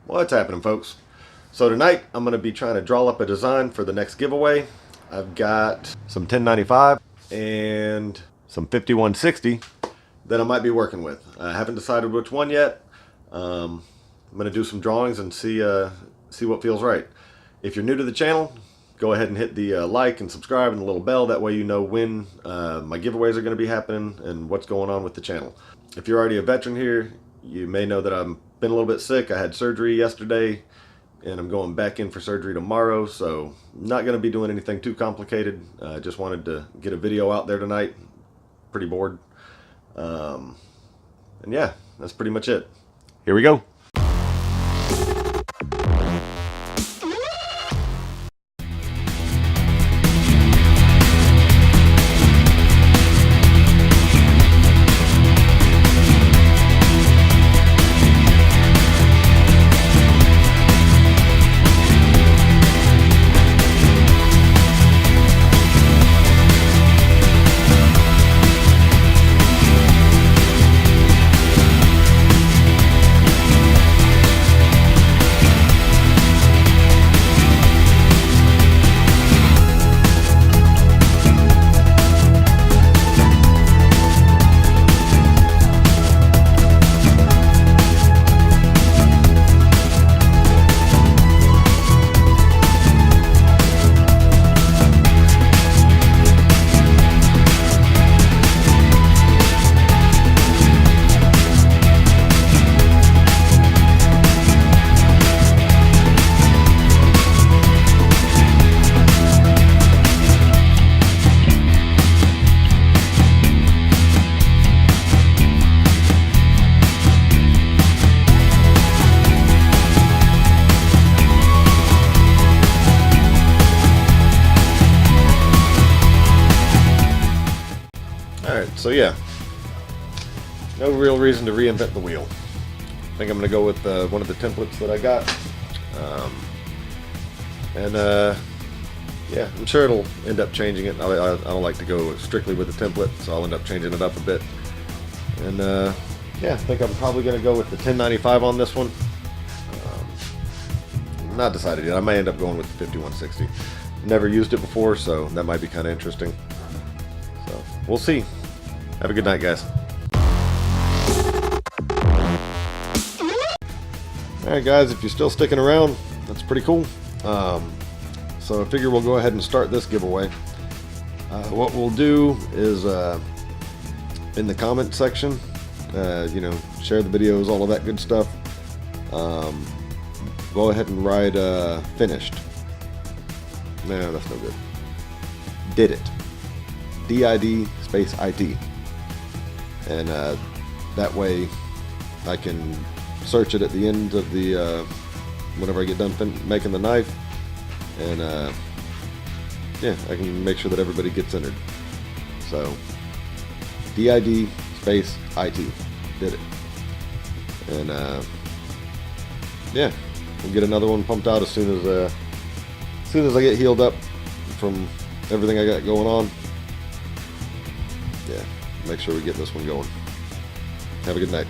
What's happening, folks? So tonight I'm going to be trying to draw up a design for the next giveaway. I've got some 1095 and some 5160 that I might be working with. I haven't decided which one yet. I'm going to do some drawings and see what feels right. If you're new to the channel, go ahead and hit the like and subscribe and the little bell. That way you know when my giveaways are going to be happening and what's going on with the channel. If you're already a veteran here, you may know that I've been a little bit sick. I had surgery yesterday and I'm going back in for surgery tomorrow, so not going to be doing anything too complicated. Just wanted to get a video out there tonight. Pretty bored. And yeah, that's pretty much it. Here we go. Alright, so yeah, no real reason to reinvent the wheel. I think I'm going to go with one of the templates that I got. Yeah, I'm sure it'll end up changing it. I don't like to go strictly with the template, so I'll end up changing it up a bit. And yeah, I think I'm probably going to go with the 1095 on this one. Not decided yet. I may end up going with the 5160. Never used it before, so that might be kind of interesting. So we'll see. Have a good night, guys. Alright guys, if you're still sticking around, that's pretty cool. So I figure we'll go ahead and start this giveaway. What we'll do is in the comment section, you know, share the videos, all of that good stuff. Go ahead and write finished. No, that's no good. Did it. DID space IT. And that way I can search it at the end of the whenever I get done making the knife, and yeah, I can make sure that everybody gets entered. So DID space IT. Did it. And yeah, we'll get another one pumped out as soon as I get healed up from everything I got going on. Yeah, make sure we get this one going. Have a good night.